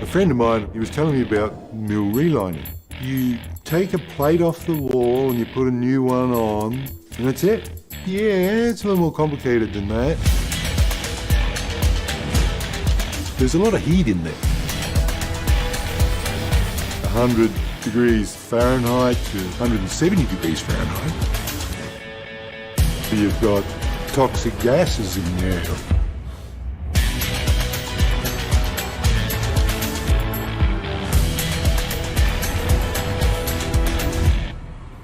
A friend of mine, he was telling me about mill relining. You take a plate off the wall and you put a new one on, and that's it. Yeah, it's a little more complicated than that. There's a lot of heat in there. 100 degrees Fahrenheit to 170 degrees Fahrenheit. You've got toxic gases in there.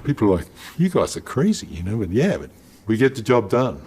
People are like, you guys are crazy, you know, but yeah, but we get the job done.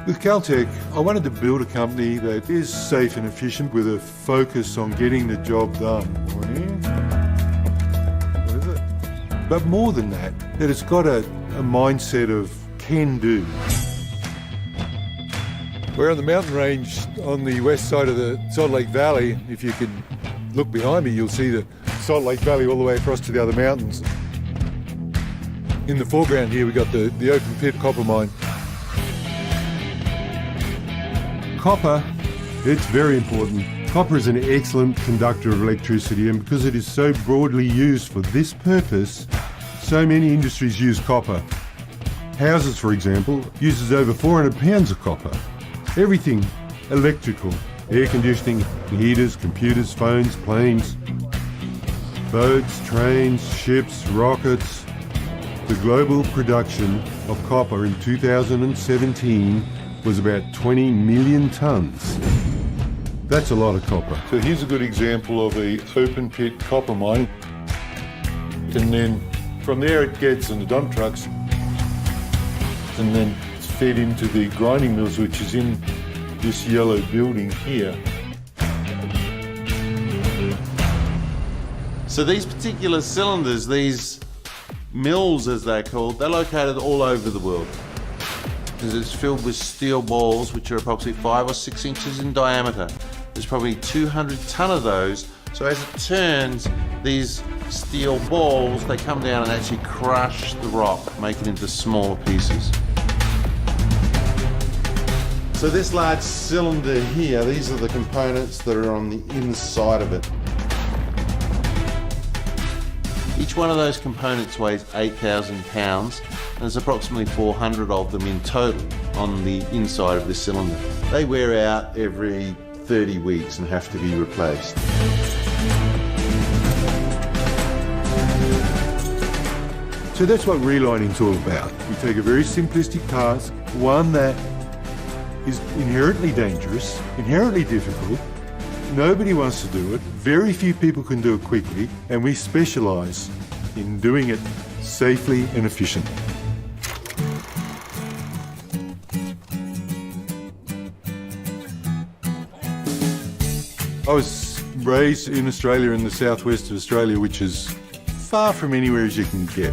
With Caltech, I wanted to build a company that is safe and efficient with a focus on getting the job done. What is it? But more than that it's got a mindset of can do. We're on the mountain range on the west side of the Salt Lake Valley. If you can look behind me, you'll see the Salt Lake Valley all the way across to the other mountains. In the foreground here, we've got the open pit copper mine. Copper, it's very important. Copper is an excellent conductor of electricity, and because it is so broadly used for this purpose, so many industries use copper. Houses, for example, uses over 400 pounds of copper. Everything electrical, air conditioning, heaters, computers, phones, planes, boats, trains, ships, rockets. The global production of copper in 2017 was about 20 million tonnes. That's a lot of copper. So here's a good example of a open pit copper mine. And then from there it gets on the dump trucks and then it's fed into the grinding mills, which is in this yellow building here. So these particular cylinders, these mills as they're called, they're located all over the world. Because it's filled with steel balls, which are approximately 5 or 6 inches in diameter. There's probably 200 tonne of those. So as it turns, these steel balls, they come down and actually crush the rock, make it into smaller pieces. So this large cylinder here, these are the components that are on the inside of it. Each one of those components weighs 8,000 pounds. And there's approximately 400 of them in total on the inside of this cylinder. They wear out every 30 weeks and have to be replaced. So that's what relining's all about. We take a very simplistic task, one that is inherently dangerous, inherently difficult. Nobody wants to do it. Very few people can do it quickly, and we specialise in doing it safely and efficiently. I was raised in Australia, in the southwest of Australia, which is far from anywhere as you can get.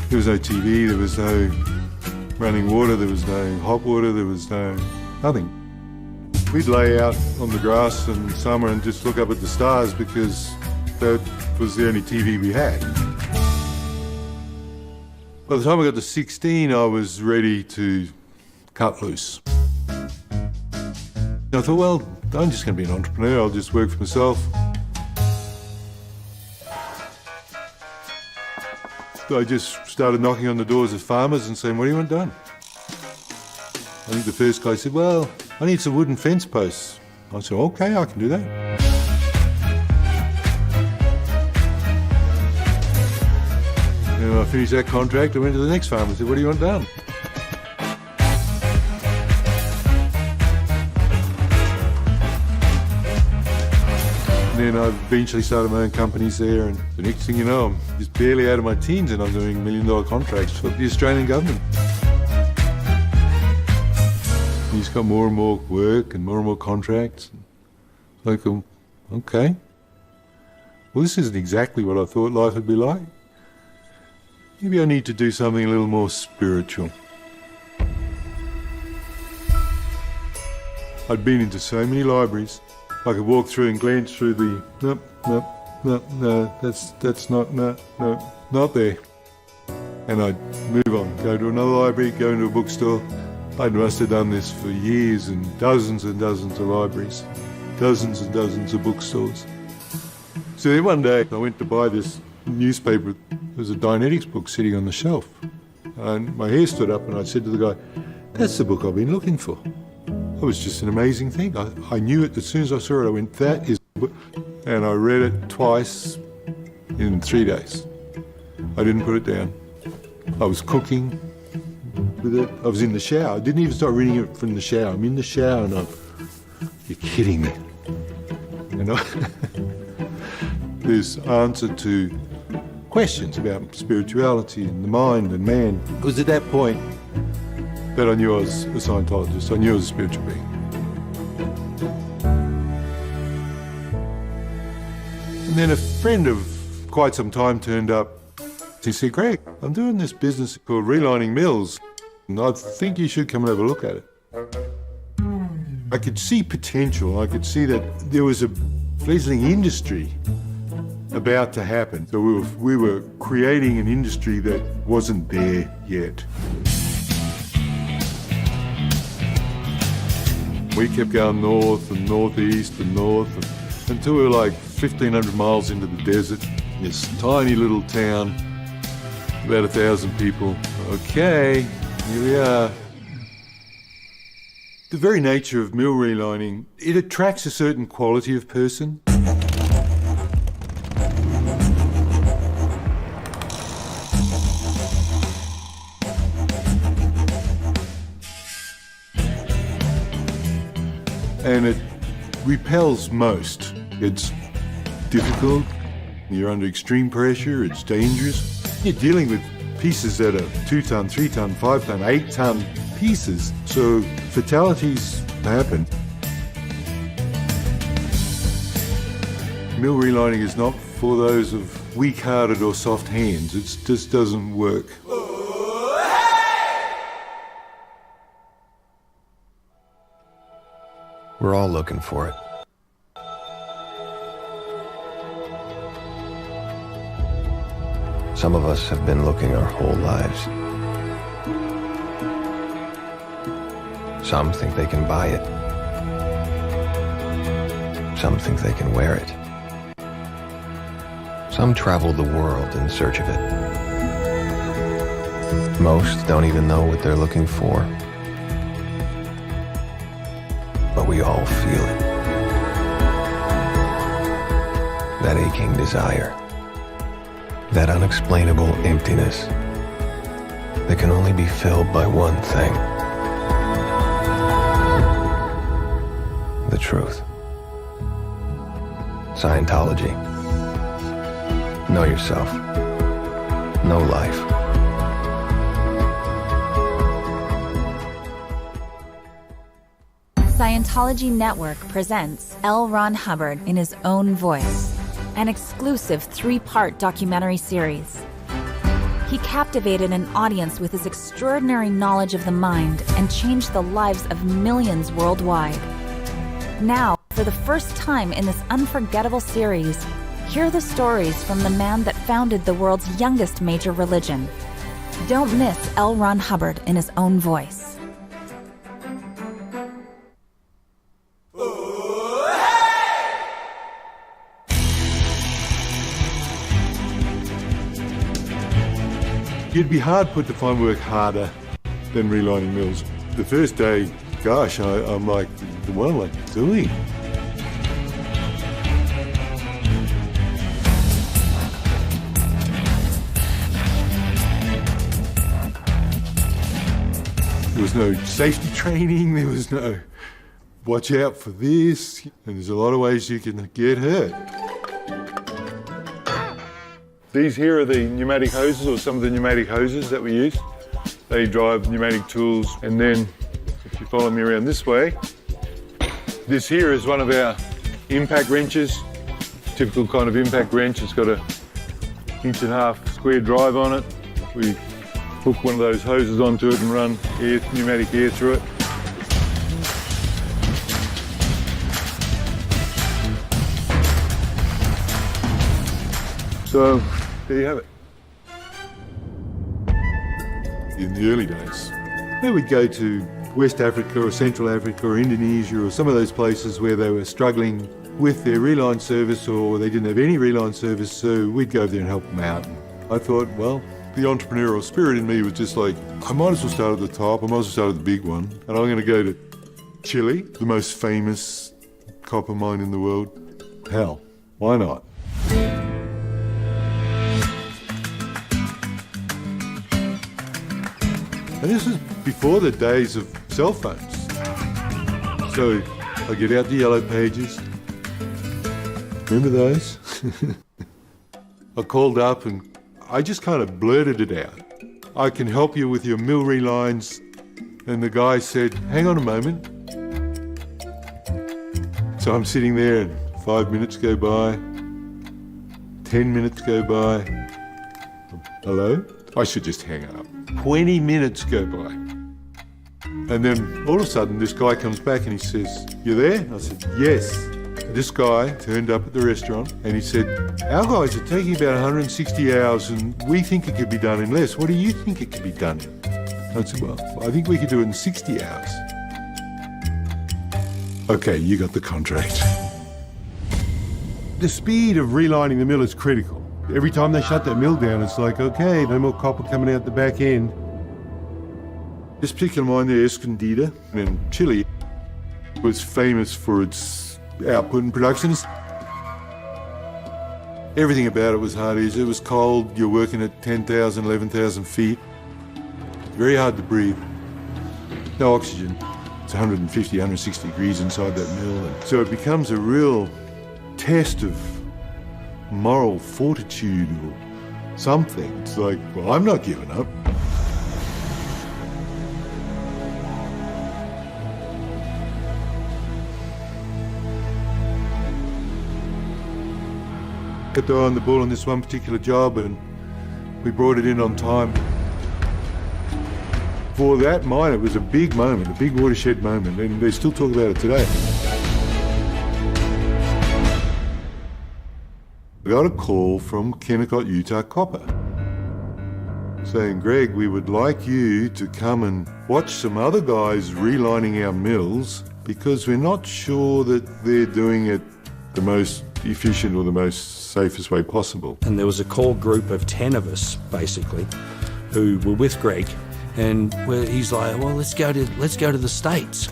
There was no TV, there was no running water, there was no hot water, there was nothing. We'd lay out on the grass in summer and just look up at the stars because that was the only TV we had. By the time I got to 16, I was ready to cut loose. I thought, well, I'm just going to be an entrepreneur, I'll just work for myself. So I just started knocking on the doors of farmers and saying, what do you want done? I think the first guy said, well, I need some wooden fence posts. I said, okay, I can do that. And when I finished that contract, I went to the next farm and said, what do you want done? And then I eventually started my own companies there, and the next thing you know, I'm just barely out of my teens and I'm doing $1 million contracts for the Australian government. You just got more and more work and more contracts. Like, okay. Well, this isn't exactly what I thought life would be like. Maybe I need to do something a little more spiritual. I'd been into so many libraries. I could walk through and glance through the, no, that's not there. And I'd move on, go to another library, go into a bookstore. I must have done this for years in dozens and dozens of libraries, dozens and dozens of bookstores. So then one day I went to buy this newspaper. There was a Dianetics book sitting on the shelf. And my hair stood up and I said to the guy, that's the book I've been looking for. It was just an amazing thing. I knew it as soon as I saw it. I went, that is the book. And I read it twice in 3 days. I didn't put it down. I was cooking with it. I was in the shower. I didn't even start reading it from the shower. I'm in the shower and you're kidding me. You know? There's answer to questions about spirituality and the mind and man. It was at that point that I knew I was a Scientologist. I knew I was a spiritual being. And then a friend of quite some time turned up. He said, Greg, I'm doing this business called relining mills, and I think you should come and have a look at it. I could see potential. I could see that there was a fledgling industry about to happen. So we were creating an industry that wasn't there yet. We kept going north and northeast and north until we were like 1,500 miles into the desert, in this tiny little town, about 1,000 people. Okay, here we are. The very nature of mill relining, it attracts a certain quality of person. And it repels most. It's difficult, you're under extreme pressure, it's dangerous. You're dealing with pieces that are 2-ton, 3-ton, 5-ton, 8-ton pieces, so fatalities happen. Mill relining is not for those of weak-hearted or soft hands. It just doesn't work. We're all looking for it. Some of us have been looking our whole lives. Some think they can buy it. Some think they can wear it. Some travel the world in search of it. Most don't even know what they're looking for. But we all feel it. That aching desire. That unexplainable emptiness that can only be filled by one thing. The truth. Scientology. Know yourself. Know life. Scientology Network presents L. Ron Hubbard in his own voice, an exclusive 3-part documentary series. He captivated an audience with his extraordinary knowledge of the mind and changed the lives of millions worldwide. Now, for the first time in this unforgettable series, hear the stories from the man that founded the world's youngest major religion. Don't miss L. Ron Hubbard in his own voice. You'd be hard put to find work harder than relining mills. The first day, gosh, I'm like, what am I doing? There was no safety training, there was no watch out for this, and there's a lot of ways you can get hurt. These here are the pneumatic hoses, or some of the pneumatic hoses that we use. They drive pneumatic tools, and then if you follow me around this way, this here is one of our impact wrenches. Typical kind of impact wrench. It's got a 1.5 inch square drive on it. We hook one of those hoses onto it and run pneumatic air through it. So, there you have it. In the early days, we'd go to West Africa or Central Africa or Indonesia or some of those places where they were struggling with their reline service or they didn't have any reline service, so we'd go there and help them out. And I thought, well, the entrepreneurial spirit in me was just like, I might as well start at the top, I might as well start at the big one, and I'm going to go to Chile, the most famous copper mine in the world. Hell, why not? And this was before the days of cell phones. So I get out the yellow pages. Remember those? I called up and I just kind of blurted it out. I can help you with your mill relines. And the guy said, hang on a moment. So I'm sitting there and 5 minutes go by, 10 minutes go by. Hello? I should just hang up. 20 minutes go by. And then all of a sudden this guy comes back and he says, you there? And I said, yes. And this guy turned up at the restaurant and he said, our guys are taking about 160 hours and we think it could be done in less. What do you think it could be done in? And I said, well, I think we could do it in 60 hours. Okay, you got the contract. The speed of relining the mill is critical. Every time they shut that mill down, it's like, okay, no more copper coming out the back end. This particular mine there, Escondida, in Chile, was famous for its output and production. Everything about it was hard. It was cold, you're working at 10,000, 11,000 feet. Very hard to breathe. No oxygen. It's 150, 160 degrees inside that mill. And so it becomes a real test of moral fortitude or something. It's like, well, I'm not giving up. Kept the eye on the ball on this one particular job and we brought it in on time. For that mine, it was a big moment, a big watershed moment, and they still talk about it today. I got a call from Kennecott, Utah Copper saying, Greg, we would like you to come and watch some other guys relining our mills because we're not sure that they're doing it the most efficient or the most safest way possible. And there was a core group of 10 of us, basically, who were with Greg, and he's like, well, let's go to the States.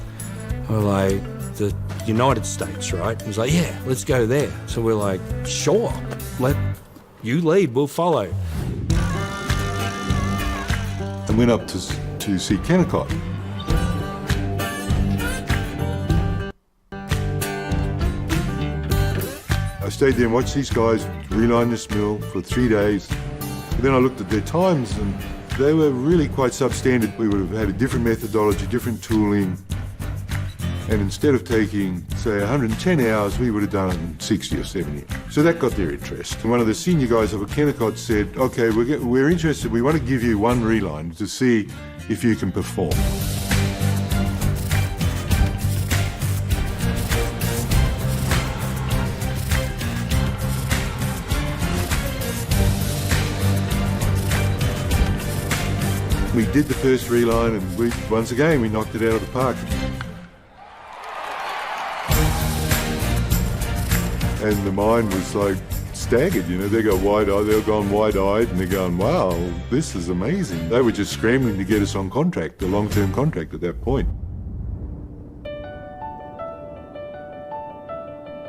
We're like, the United States, right? He's like, yeah, let's go there. So we're like, sure, let you lead, we'll follow. And went up to see Kennecott. I stayed there and watched these guys reline this mill for 3 days. And then I looked at their times and they were really quite substandard. We would have had a different methodology, different tooling. And instead of taking, say, 110 hours, we would have done it in 60 or 70. So that got their interest. And one of the senior guys over at Kennecott said, okay, we're interested, we want to give you one reline to see if you can perform. We did the first reline and once again, we knocked it out of the park. And the mine was like staggered, you know, they were gone wide-eyed and they're going, wow, this is amazing. They were just scrambling to get us on contract, a long-term contract at that point.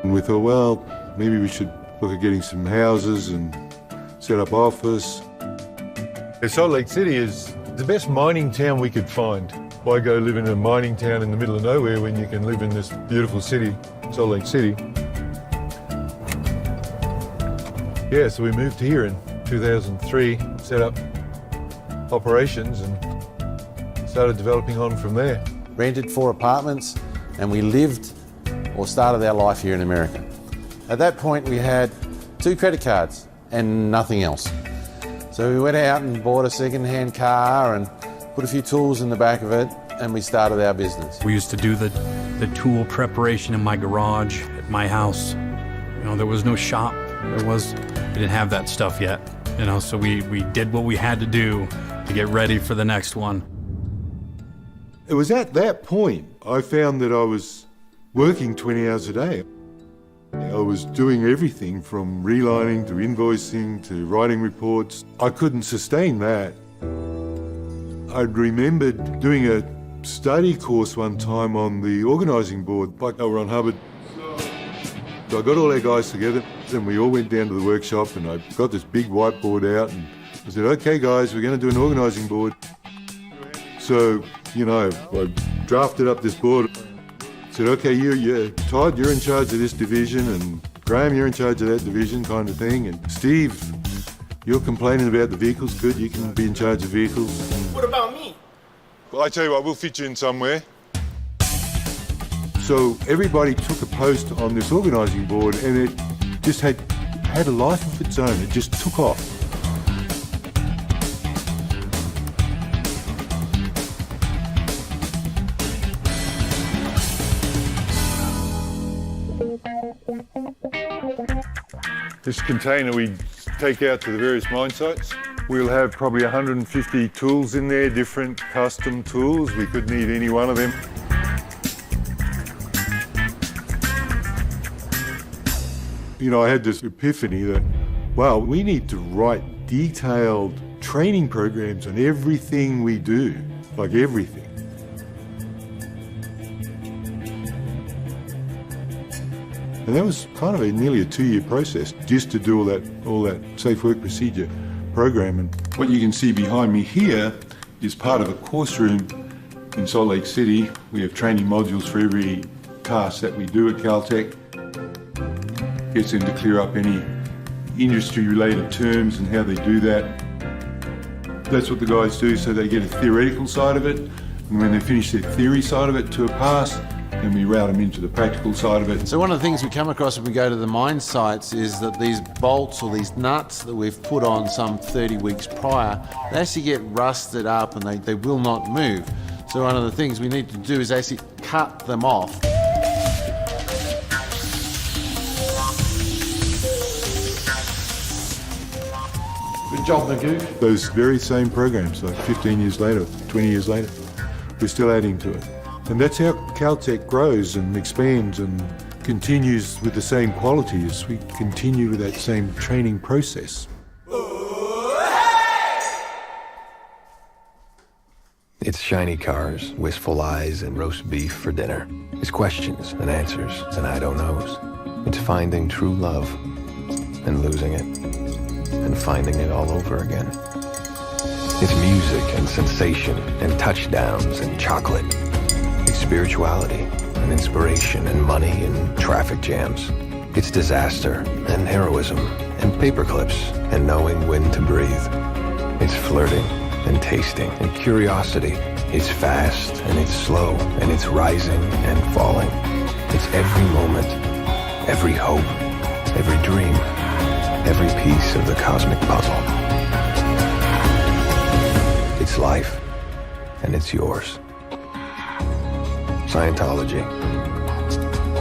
And we thought, well, maybe we should look at getting some houses and set up office. Salt Lake City is the best mining town we could find. Why go live in a mining town in the middle of nowhere when you can live in this beautiful city, Salt Lake City? Yeah, so we moved here in 2003, set up operations and started developing on from there. Rented 4 apartments and we lived or started our life here in America. At that point we had 2 credit cards and nothing else. So we went out and bought a second-hand car and put a few tools in the back of it and we started our business. We used to do the tool preparation in my garage at my house. You know, there was no shop. We didn't have that stuff yet. You know, so we did what we had to do to get ready for the next one. It was at that point I found that I was working 20 hours a day. I was doing everything from relining to invoicing to writing reports. I couldn't sustain that. I remembered doing a study course one time on the organising board, like over on Hubbard. So I got all our guys together and we all went down to the workshop and I got this big whiteboard out and I said, okay guys, we're going to do an organising board. So, you know, I drafted up this board. Said, okay, Todd, you're in charge of this division, and Graham, you're in charge of that division, kind of thing. And Steve, you're complaining about the vehicles. Good, you can be in charge of vehicles. What about me? Well, I tell you what, we'll fit you in somewhere. So everybody took a post on this organising board, and it just had a life of its own. It just took off. This container we take out to the various mine sites. We'll have probably 150 tools in there, different custom tools. We could need any one of them. You know, I had this epiphany that, wow, we need to write detailed training programs on everything we do, like everything. And that was kind of nearly a 2-year process just to do all that safe work procedure program. And what you can see behind me here is part of a course room in Salt Lake City. We have training modules for every task that we do at Caltech. Gets them to clear up any industry-related terms and how they do that. That's what the guys do, so they get a theoretical side of it, and when they finish their theory side of it to a pass, and we route them into the practical side of it. So one of the things we come across when we go to the mine sites is that these bolts or these nuts that we've put on some 30 weeks prior, they actually get rusted up and they will not move. So one of the things we need to do is actually cut them off. Good job, Magoo. Those very same programs, like 15 years later, 20 years later, we're still adding to it. And that's how Caltech grows and expands and continues with the same quality as we continue with that same training process. It's shiny cars, wistful eyes, and roast beef for dinner. It's questions and answers and I don't knows. It's finding true love and losing it and finding it all over again. It's music and sensation and touchdowns and chocolate. It's spirituality and inspiration and money and traffic jams. It's disaster and heroism and paperclips and knowing when to breathe. It's flirting and tasting and curiosity. It's fast and it's slow and it's rising and falling. It's every moment, every hope, every dream, every piece of the cosmic puzzle. It's life and it's yours. Scientology.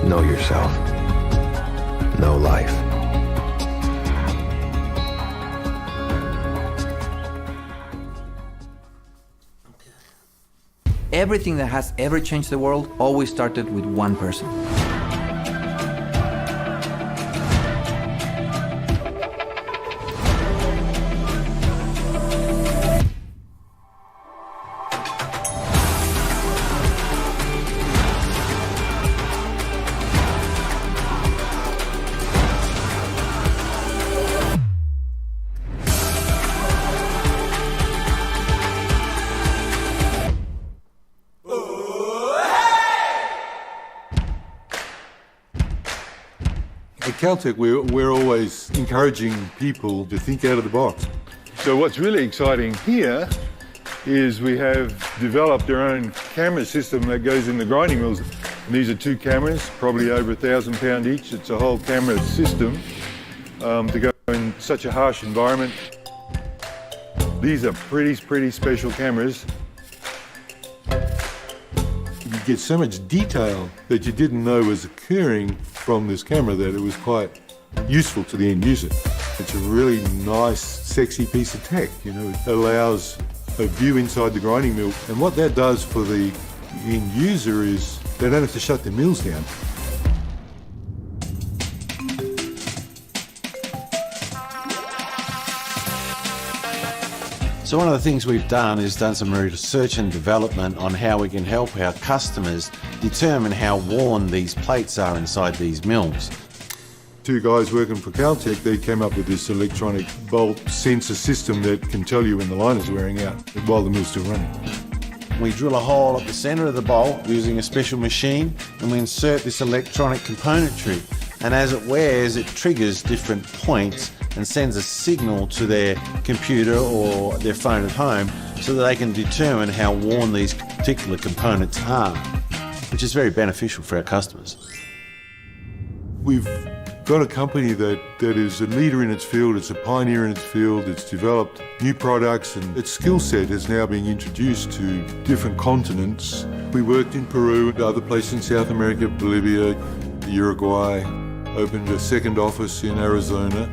Know yourself. Know life. Everything that has ever changed the world always started with one person. Caltech, we're always encouraging people to think out of the box. So what's really exciting here is we have developed our own camera system that goes in the grinding mills. And these are 2 cameras, probably over 1,000 pound each. It's a whole camera system to go in such a harsh environment. These are pretty special cameras. You get so much detail that you didn't know was occurring from this camera that it was quite useful to the end user. It's a really nice, sexy piece of tech, you know. It allows a view inside the grinding mill, and what that does for the end user is they don't have to shut their mills down. So one of the things we've done is done some research and development on how we can help our customers determine how worn these plates are inside these mills. 2 guys working for Caltech, they came up with this electronic bolt sensor system that can tell you when the line is wearing out while the mill's still running. We drill a hole at the centre of the bolt using a special machine, and we insert this electronic componentry. And as it wears, it triggers different points and sends a signal to their computer or their phone at home so that they can determine how worn these particular components are, which is very beneficial for our customers. We've got a company that is a leader in its field, it's a pioneer in its field, it's developed new products, and its skill set is now being introduced to different continents. We worked in Peru, other places in South America, Bolivia, Uruguay, opened a second office in Arizona.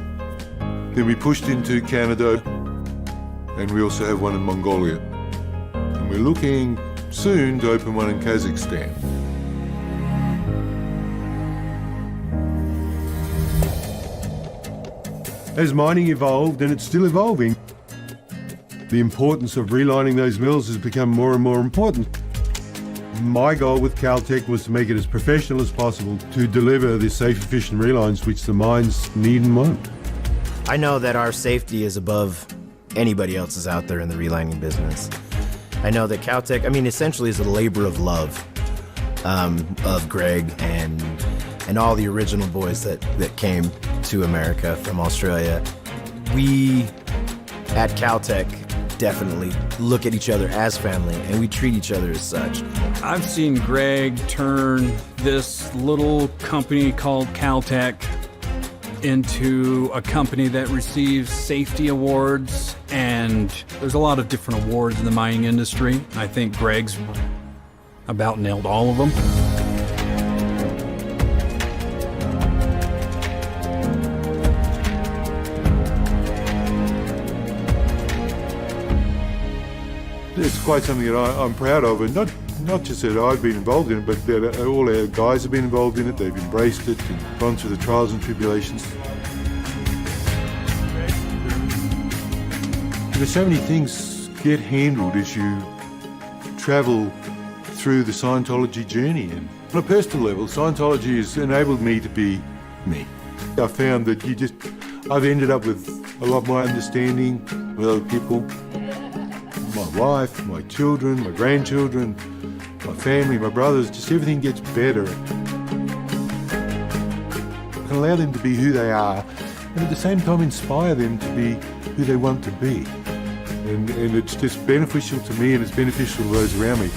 Then we pushed into Canada, and we also have one in Mongolia. And we're looking soon to open one in Kazakhstan. As mining evolved, and it's still evolving, the importance of relining those mills has become more and more important. My goal with Caltech was to make it as professional as possible to deliver the safe, efficient relines which the mines need and want. I know that our safety is above anybody else's out there in the relining business. I know that Caltech, essentially is a labor of love of Greg and all the original boys that came to America from Australia. We at Caltech definitely look at each other as family, and we treat each other as such. I've seen Greg turn this little company called Caltech into a company that receives safety awards, and there's a lot of different awards in the mining industry. I think Greg's about nailed all of them. It's quite something that I'm proud of, and not just that I've been involved in it, but that all our guys have been involved in it. They've embraced it and gone through the trials and tribulations. So many things get handled as you travel through the Scientology journey. And on a personal level, Scientology has enabled me to be me. I found that I've ended up with a lot more understanding with other people. My wife, my children, my grandchildren, my family, my brothers, just everything gets better. I can allow them to be who they are, and at the same time inspire them to be who they want to be. And it's just beneficial to me, and it's beneficial to those around me.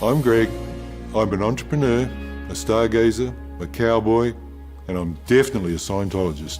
I'm Greg. I'm an entrepreneur, a stargazer, a cowboy, and I'm definitely a Scientologist.